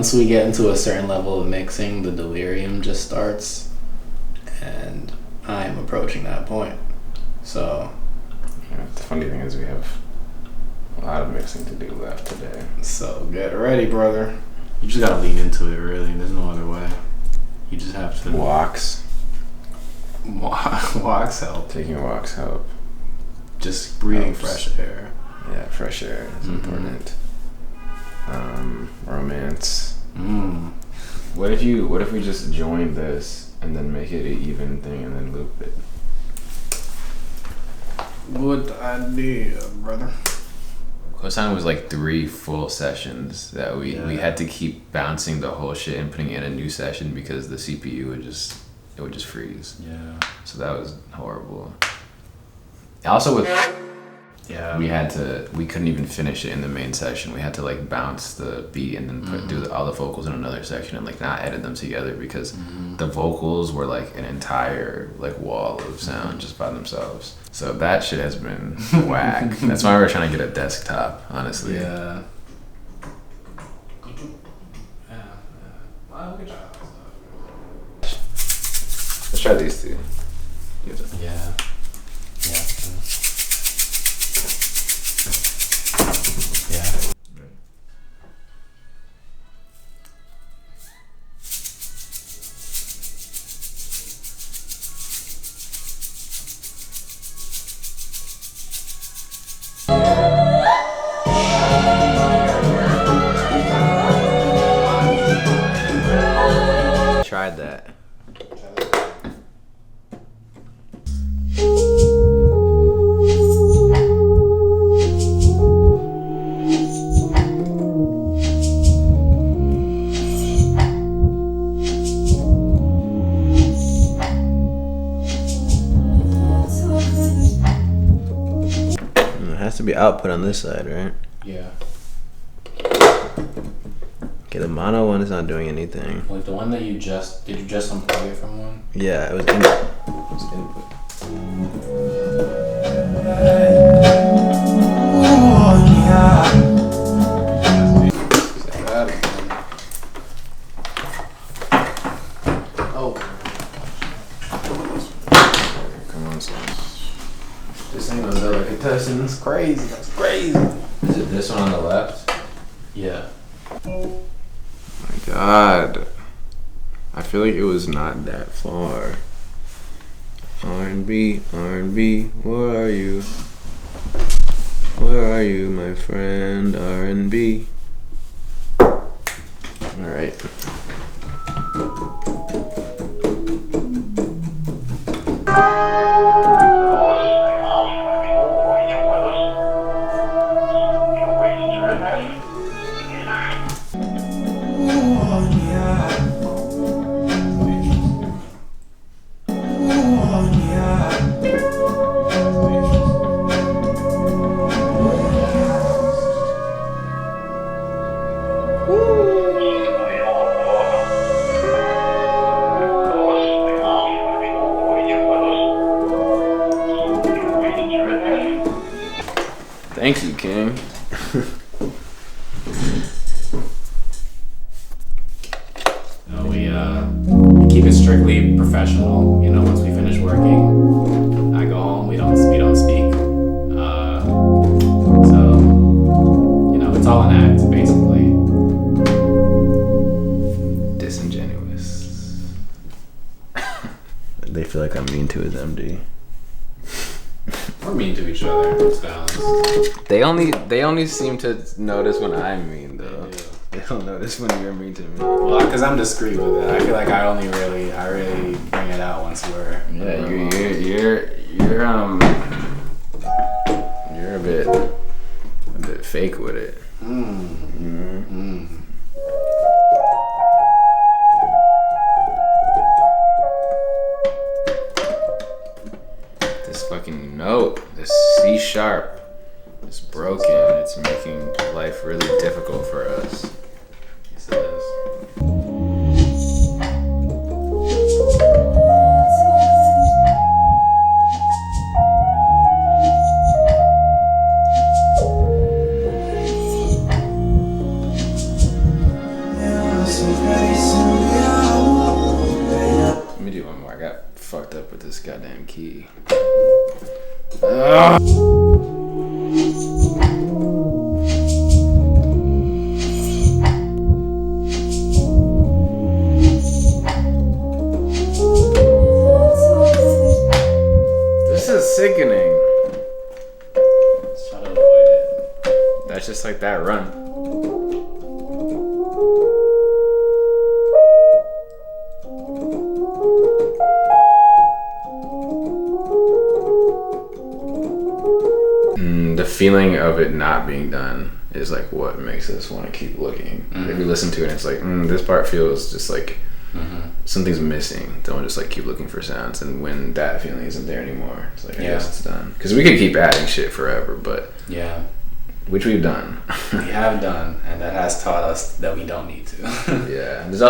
once we get into a certain level of mixing, the delirium just starts, and I am approaching that point. So yeah, the funny thing is we have a lot of mixing to do left today. So get ready, brother. You just gotta lean into it, really. There's no other way. You just have to Walks help. Taking walks help. Just breathing Helps. fresh air. Yeah, fresh air is important. Romance. What if we just join this and then make it an even thing and then loop it? Good idea, brother. Kosan was like 3 full sessions that we had to keep bouncing the whole shit and putting in a new session because the CPU would just freeze. Yeah. So that was horrible. Also with we couldn't even finish it in the main session. We had to like bounce the beat and then do all the vocals in another section and like not edit them together because the vocals were like an entire like wall of sound just by themselves. So that shit has been whack. That's why we're trying to get a desktop, honestly. Yeah. Let's try these two. Yeah. Yeah. Tried that. It has to be output on this side, right? Yeah. Okay, the mono one is not doing anything. Like the one that did you just unplug it from one? Yeah, it was input. Oh. Come on, son. This ain't no delicatessen. That's crazy. That's crazy. Is it this one on the left? Yeah. My God. I feel like it was not that far. R&B, where are you? Where are you, my friend? R&B. Alright. Thank you, King. We keep it strictly professional. You know, once we finish working, I go home. We don't speak. So you know, it's all an act, basically. Disingenuous. They feel like I'm mean to Ezemdi. We're mean to each other. It's balanced. They only seem to notice when I'm mean though. Yeah. They don't notice when you're mean to me. Well, because I'm discreet with it. I feel like I really bring it out once we're. Yeah, you're a bit fake with it. This fucking note, this C sharp, is broken. It's making life really difficult for us. Yes, it is. key. This is sickening. Let's try to avoid it. That's just like that run. The feeling of it not being done is like what makes us want to keep looking. If you listen to it and it's like, this part feels just like something's missing. Don't just like keep looking for sounds. And when that feeling isn't there anymore, it's like, I guess it's done. Because we could keep adding shit forever, but which we've done. We have done, and that has taught us that we don't need to. Yeah, and there's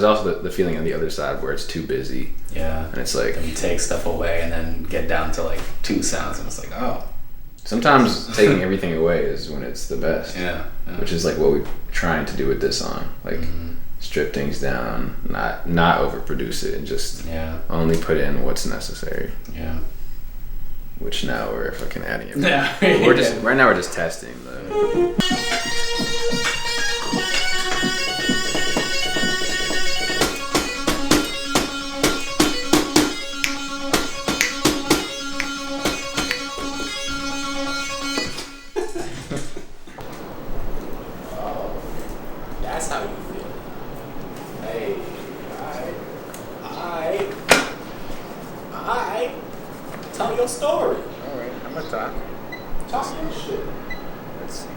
also the feeling on the other side where it's too busy. Yeah, and it's like then you take stuff away and then get down to like 2 sounds, and it's like, oh. Sometimes taking everything away is when it's the best. Yeah. Which is like what we're trying to do with this song, like strip things down, not overproduce it, and just only put in what's necessary. Yeah. Which now we're fucking adding it. Yeah. We're just right now we're just testing though. That's how you feel. Hey, I tell your story. All right, I'm gonna talk. Talk your shit. Let's see.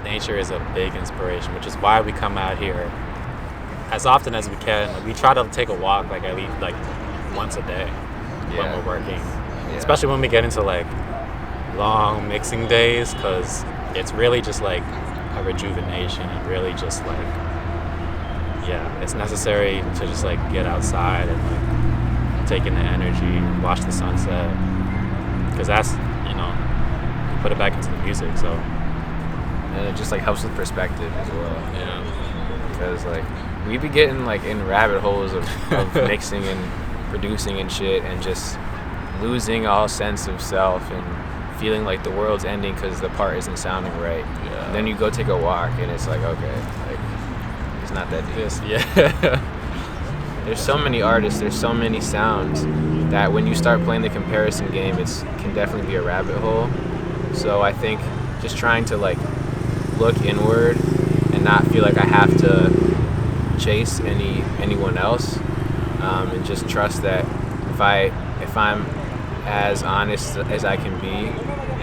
Nature is a big inspiration, which is why we come out here as often as we can. Like, we try to take a walk like at least like once a day when we're working, especially when we get into like long mixing days, because it's really just like a rejuvenation and really just like it's necessary to just like get outside and like take in the energy, watch the sunset, because that's, you put it back into the music. So and it just like helps with perspective as well. Because like we be getting like in rabbit holes of mixing and producing and shit, and just losing all sense of self and feeling like the world's ending because the part isn't sounding right. And then you go take a walk and it's like, okay, like it's not that deep. There's so many artists, there's so many sounds that when you start playing the comparison game, it can definitely be a rabbit hole. So I think just trying to like look inward and not feel like I have to chase anyone else, and just trust that if I'm as honest as I can be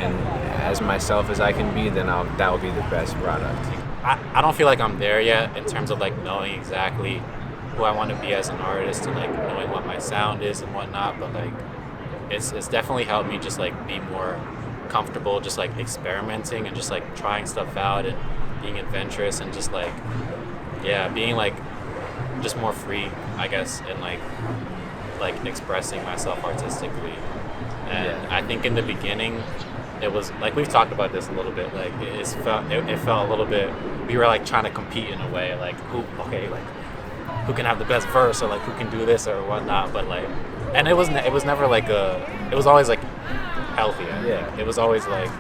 and as myself as I can be, then that will be the best product. I don't feel like I'm there yet in terms of like knowing exactly who I want to be as an artist and like knowing what my sound is and whatnot, but like it's definitely helped me just like be more comfortable just like experimenting and just like trying stuff out and being adventurous and just like being like just more free, I guess, and like expressing myself artistically And I think in the beginning, it was like we've talked about this a little bit. Like it felt a little bit. We were like trying to compete in a way. Like who can have the best verse, or like who can do this or whatnot. But like, and it was never like it was always like healthy. It was always like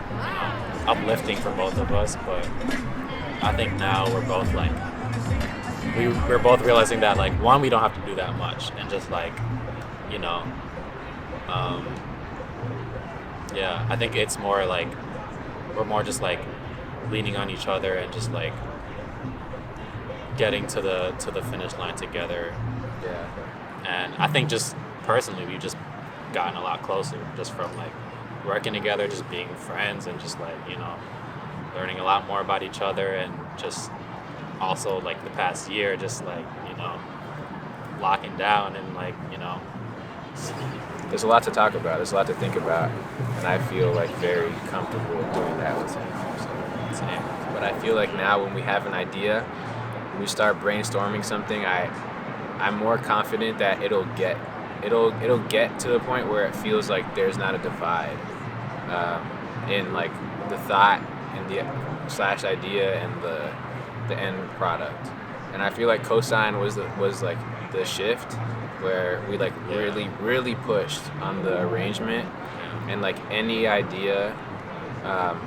uplifting for both of us. But I think now we're both like we're both realizing that like one, we don't have to do that much, and just like I think it's more like we're more just like leaning on each other and just like getting to the finish line together. And I think just personally we've just gotten a lot closer just from like working together, just being friends, and just like learning a lot more about each other, and just also like the past year just like locking down and like there's a lot to talk about, there's a lot to think about, and I feel like very comfortable doing that with him. So, but I feel like now when we have an idea, when we start brainstorming something, I'm more confident that it'll get to the point where it feels like there's not a divide in like the thought and the / idea and the end product. And I feel like Cosign was like the shift where we like really pushed on the arrangement, and like any idea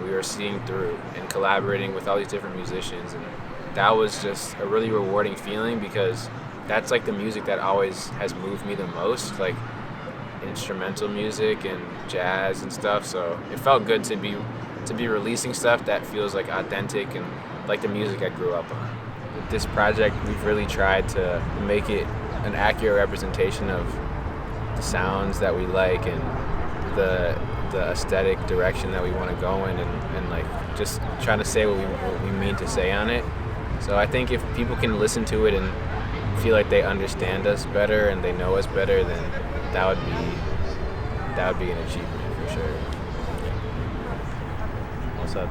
we were seeing through and collaborating with all these different musicians, and that was just a really rewarding feeling, because that's like the music that always has moved me the most, like instrumental music and jazz and stuff. So it felt good to be releasing stuff that feels like authentic and like the music I grew up on. With this project, we've really tried to make it an accurate representation of the sounds that we like and the aesthetic direction that we want to go in, and like just trying to say what we mean to say on it. So I think if people can listen to it and feel like they understand us better and they know us better, then that would be an achievement for sure. What's up?